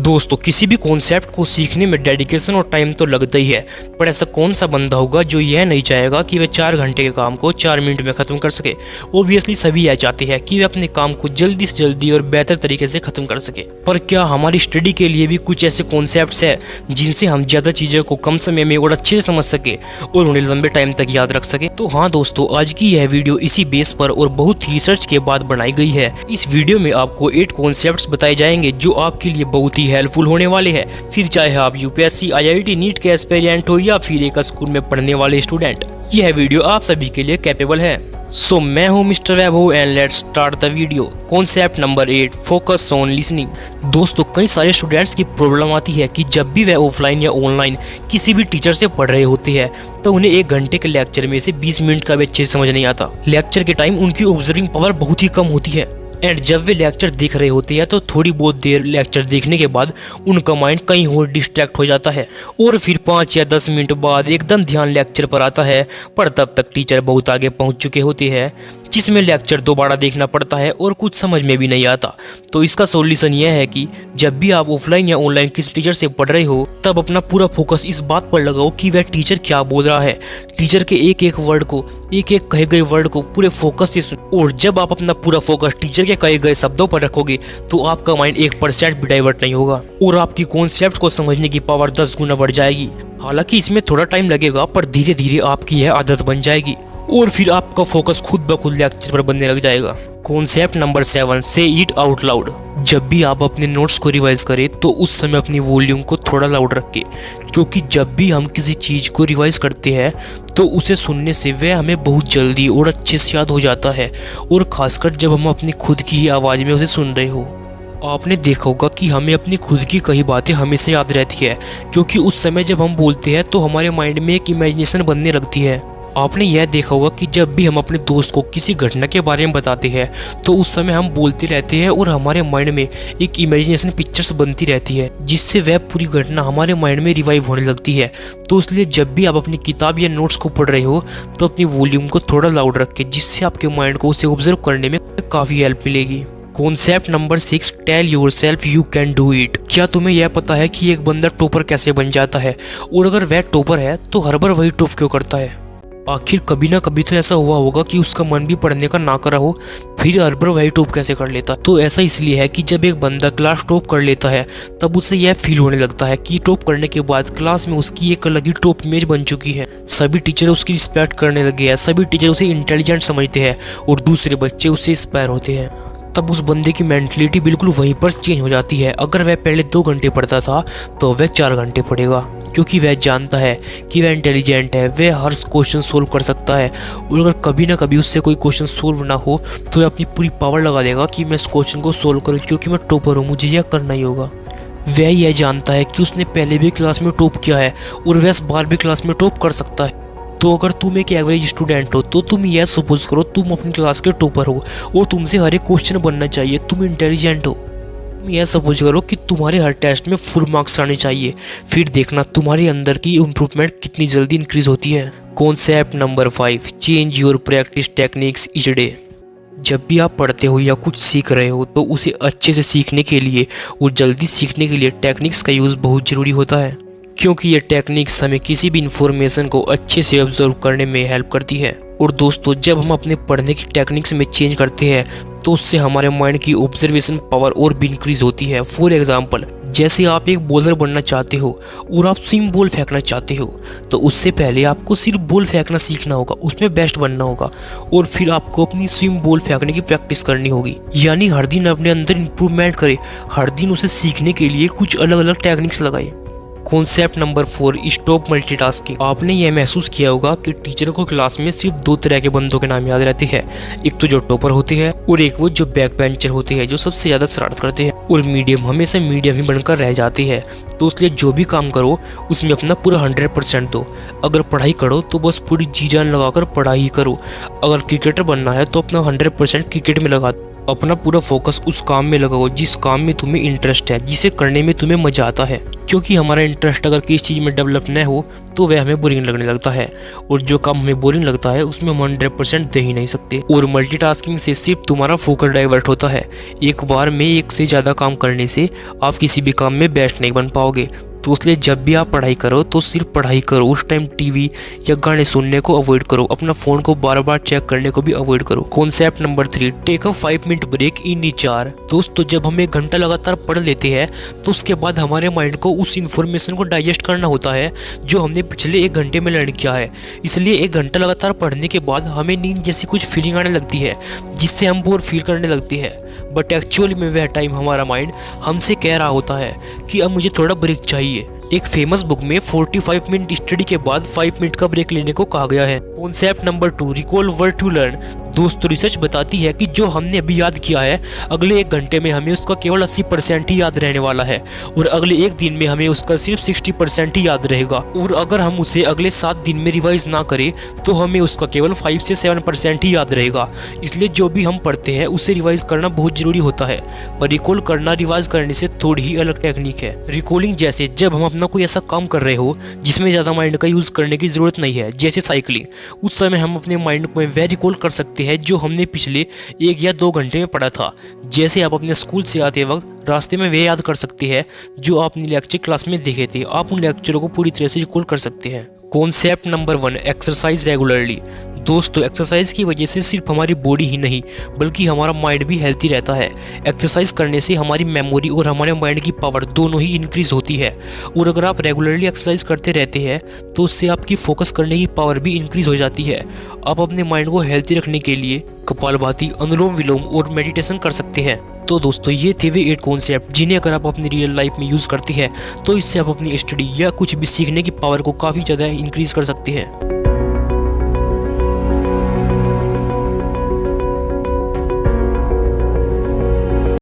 दोस्तों किसी भी कॉन्सेप्ट को सीखने में डेडिकेशन और टाइम तो लगता ही है, पर ऐसा कौन सा बंदा होगा जो यह नहीं चाहेगा कि वह 4 घंटे के काम को 4 मिनट में खत्म कर सके। ऑब्वियसली सभी यह चाहते हैं कि वे अपने काम को जल्दी से जल्दी और बेहतर तरीके से खत्म कर सके। पर क्या हमारी स्टडी के लिए भी कुछ ऐसे कॉन्सेप्ट्स हैं जिनसे हम ज्यादा चीजों को कम समय में और अच्छे से समझ सके और उन्हें लंबे टाइम तक याद रख सके? तो हाँ दोस्तों, आज की यह वीडियो इसी बेस पर और बहुत ही रिसर्च के बाद बनाई गई है। इस वीडियो में आपको 8 कॉन्सेप्ट्स बताए जाएंगे जो आपके लिए बहुत ही हेल्पफुल होने वाले हैं। फिर चाहे आप यूपीएससी, आईआईटी, नीट के एस्पिरेंट हो या फिर एक स्कूल में पढ़ने वाले स्टूडेंट, यह वीडियो आप सभी के लिए कैपेबल है। सो मैं हूँ mister Vaibhav and let's start the video. Concept number 8, focus on listening. दोस्तों कई सारे स्टूडेंट्स की प्रॉब्लम आती है कि जब भी वह ऑफलाइन या ऑनलाइन किसी भी टीचर से पढ़ रहे होते हैं तो उन्हें 1 घंटे के लेक्चर में से 20 मिनट का भी अच्छे से समझ नहीं आता। लेक्चर के टाइम उनकी ऑब्जर्विंग पावर बहुत ही कम होती है एंड जब वे लेक्चर देख रहे होते हैं तो थोड़ी बहुत देर लेक्चर देखने के बाद उनका माइंड कहीं और डिस्ट्रैक्ट हो जाता है और फिर 5 या 10 मिनट बाद एकदम ध्यान लेक्चर पर आता है। पर तब तक टीचर बहुत आगे पहुंच चुके होते हैं जिसमें लेक्चर दोबारा देखना पड़ता है और कुछ समझ में भी नहीं आता। तो इसका सॉल्यूशन यह है कि जब भी आप ऑफलाइन या ऑनलाइन किसी टीचर से पढ़ रहे हो तब अपना पूरा फोकस इस बात पर लगाओ कि वह टीचर क्या बोल रहा है। टीचर के एक एक वर्ड को, एक एक कहे गए वर्ड को पूरे फोकस से सुनो और जब आप अपना पूरा फोकस टीचर के कहे गए शब्दों पर रखोगे तो आपका माइंड 1% भी डाइवर्ट नहीं होगा और आपकी कॉन्सेप्ट को समझने की पावर 10 गुना बढ़ जाएगी। हालांकि इसमें थोड़ा टाइम लगेगा पर धीरे धीरे आपकी यह आदत बन जाएगी और फिर आपका फोकस खुद ब खुद लेक्चर पर बनने लग जाएगा। कॉन्सेप्ट नंबर 7, से इट आउट लाउड। जब भी आप अपने नोट्स को रिवाइज करें तो उस समय अपनी वॉल्यूम को थोड़ा लाउड रखें, क्योंकि जब भी हम किसी चीज़ को रिवाइज करते हैं तो उसे सुनने से वह हमें बहुत जल्दी और अच्छे से याद हो जाता है, और खासकर जब हम अपनी खुद की ही आवाज़ में उसे सुन रहे हो। आपने देखा होगा कि हमें अपनी खुद की कई बातें हमेशा याद रहती है, क्योंकि उस समय जब हम बोलते हैं तो हमारे माइंड में एक इमेजिनेशन बनने लगती है। आपने यह देखा होगा कि जब भी हम अपने दोस्त को किसी घटना के बारे में बताते हैं तो उस समय हम बोलते रहते हैं और हमारे माइंड में एक इमेजिनेशन पिक्चर्स बनती रहती है जिससे वह पूरी घटना हमारे माइंड में रिवाइव होने लगती है। तो इसलिए जब भी आप अपनी किताब या नोट्स को पढ़ रहे हो तो अपनी वॉल्यूम को थोड़ा लाउड रखें, जिससे आपके माइंड को उसे ऑब्जर्व करने में काफ़ी हेल्प मिलेगी। Concept number 6, tell yourself you can do it. क्या तुम्हें यह पता है कि एक बंदा टॉपर कैसे बन जाता है, और अगर वह टॉपर है तो हर बार वही टॉप क्यों करता है? आखिर कभी ना कभी तो ऐसा हुआ होगा कि उसका मन भी पढ़ने का ना करा हो, फिर हर बार वही टॉप कैसे कर लेता? तो ऐसा इसलिए है कि जब एक बंदा क्लास टॉप कर लेता है तब उसे यह फील होने लगता है कि टॉप करने के बाद क्लास में उसकी एक अलग ही टॉप इमेज बन चुकी है। सभी टीचर उसकी रिस्पेक्ट करने लगे हैं, सभी टीचर उसे इंटेलिजेंट समझते हैं और दूसरे बच्चे उससे इंस्पायर होते हैं। तब उस बंदे की मेंटलिटी बिल्कुल वहीं पर चेंज हो जाती है। अगर वह पहले 2 घंटे पढ़ता था तो वह 4 घंटे पढ़ेगा, क्योंकि वह जानता है कि वह इंटेलिजेंट है, वह हर क्वेश्चन सोल्व कर सकता है। और अगर कभी ना कभी उससे कोई क्वेश्चन सोल्व ना हो तो वह अपनी पूरी पावर लगा देगा कि मैं इस क्वेश्चन को सोल्व करूं, क्योंकि मैं टॉपर हूं, मुझे यह करना ही होगा। वह यह जानता है कि उसने पहले भी क्लास में टॉप किया है और वह इस बार भी क्लास में टॉप कर सकता है। तो अगर तुम एक एवरेज स्टूडेंट हो तो तुम यह सपोज करो तुम अपनी क्लास के टॉपर हो और तुमसे हर एक क्वेश्चन बनना चाहिए, तुम इंटेलिजेंट हो। तुम यह सपोज करो कि तुम्हारे हर टेस्ट में फुल मार्क्स आने चाहिए, फिर देखना तुम्हारे अंदर की इम्प्रूवमेंट कितनी जल्दी इंक्रीज होती है। Concept number 5, change your practice techniques each day. जब भी आप पढ़ते हो या कुछ सीख रहे हो तो उसे अच्छे से सीखने के लिए और जल्दी सीखने के लिए टेक्निक्स का यूज़ बहुत ज़रूरी होता है, क्योंकि ये टेक्निक्स हमें किसी भी इंफॉर्मेशन को अच्छे से ऑब्जर्व करने में हेल्प करती है। और दोस्तों जब हम अपने पढ़ने की टेक्निक्स में चेंज करते हैं तो उससे हमारे माइंड की ऑब्जर्वेशन पावर और भी इंक्रीज होती है। फॉर एग्जांपल, जैसे आप एक बॉलर बनना चाहते हो और आप स्विम बॉल फेंकना चाहते हो तो उससे पहले आपको सिर्फ बॉल फेंकना सीखना होगा, उसमें बेस्ट बनना होगा और फिर आपको अपनी स्विम बॉल फेंकने की प्रैक्टिस करनी होगी। यानी हर दिन अपने अंदर इंप्रूवमेंट करें, हर दिन उसे सीखने के लिए कुछ अलग अलग टेक्निक्स लगाए। Concept number 4, stop multitasking. आपने यह महसूस किया होगा कि टीचर को क्लास में सिर्फ 2 तरह के बंदों के नाम याद रहते हैं, एक तो जो टॉपर होते हैं और एक वो जो बैक बेंचर होते हैं, जो सबसे ज्यादा शरारत करते हैं। और मीडियम हमेशा मीडियम ही बनकर रह जाते हैं। तो इसलिए जो भी काम करो उसमें अपना पूरा 100% दो। अगर पढ़ाई करो तो बस पूरी जी जान लगाकर पढ़ाई करो। अगर क्रिकेटर बनना है तो अपना 100% क्रिकेट में लगा, अपना पूरा फोकस उस काम में लगाओ जिस काम में तुम्हें इंटरेस्ट है, जिसे करने में तुम्हें मजा आता है। क्योंकि हमारा इंटरेस्ट अगर किसी चीज़ में डेवलप न हो तो वह हमें बोरिंग लगने लगता है, और जो काम हमें बोरिंग लगता है उसमें हम 100% दे ही नहीं सकते। और मल्टीटास्किंग से सिर्फ तुम्हारा फोकस डाइवर्ट होता है। एक बार में एक से ज़्यादा काम करने से आप किसी भी काम में बेस्ट नहीं बन पाओगे। तो इसलिए जब भी आप पढ़ाई करो तो सिर्फ पढ़ाई करो, उस टाइम टीवी या गाने सुनने को अवॉइड करो, अपना फ़ोन को बार बार चेक करने को भी अवॉइड करो। Concept number 3, take a 5 minute break in each hour. दोस्तों, जब हम 1 घंटा लगातार पढ़ लेते हैं तो उसके बाद हमारे माइंड को उस इन्फॉर्मेशन को डाइजेस्ट करना होता है जो हमने पिछले 1 घंटे में लर्न किया है। इसलिए 1 घंटा लगातार पढ़ने के बाद हमें नींद जैसी कुछ फीलिंग आने लगती है, जिससे हम बोर फील करने लगते हैं। बट एक्चुअली में वह टाइम हमारा माइंड हमसे कह रहा होता है कि अब मुझे थोड़ा ब्रेक चाहिए। एक फेमस बुक में 45 मिनट स्टडी के बाद 5 मिनट का ब्रेक लेने को कहा गया है। Concept number 2, recall what to learn. दोस्तों, रिसर्च बताती है कि जो हमने अभी याद किया है अगले 1 घंटे में हमें उसका केवल 80% ही याद रहने वाला है, और अगले 1 दिन में हमें उसका सिर्फ 60% ही याद रहेगा। और अगर हम उसे अगले 7 दिन में रिवाइज ना करें तो हमें उसका केवल 5 से 7% ही याद रहेगा। इसलिए जो भी हम पढ़ते हैं उसे रिवाइज करना बहुत जरूरी होता है, पर रिकॉल करना रिवाइज करने से थोड़ी ही अलग टेक्निक है। रिकॉलिंग जैसे जब हम अपना कोई ऐसा काम कर रहे हो जिसमें ज़्यादा माइंड का यूज़ करने की ज़रूरत नहीं है, जैसे साइकिलिंग, उस समय हम अपने माइंड को वह रिकॉल कर सकते हैं जो हमने पिछले 1 या 2 घंटे में पढ़ा था। जैसे आप अपने स्कूल से आते वक्त रास्ते में वे याद कर सकते हैं जो आपने लेक्चर क्लास में देखे थे। आप उन लेक्चरों को पूरी तरह से रिकॉल कर सकते हैं। Concept number 1, exercise regularly. दोस्तों, एक्सरसाइज की वजह से सिर्फ हमारी बॉडी ही नहीं बल्कि हमारा माइंड भी हेल्थी रहता है। एक्सरसाइज करने से हमारी मेमोरी और हमारे माइंड की पावर दोनों ही इंक्रीज होती है, और अगर आप रेगुलरली एक्सरसाइज करते रहते हैं तो उससे आपकी फोकस करने की पावर भी इंक्रीज हो जाती है। आप अपने माइंड को हेल्थी रखने के लिए कपालभाति, अनुलोम विलोम और मेडिटेशन कर सकते हैं। तो दोस्तों, ये थे वे 8 कॉन्सेप्ट जिन्हें अगर आप अपनी रियल लाइफ में यूज़ करते हैं तो इससे आप अपनी स्टडी या कुछ भी सीखने की पावर को काफ़ी ज़्यादा इंक्रीज कर सकते हैं।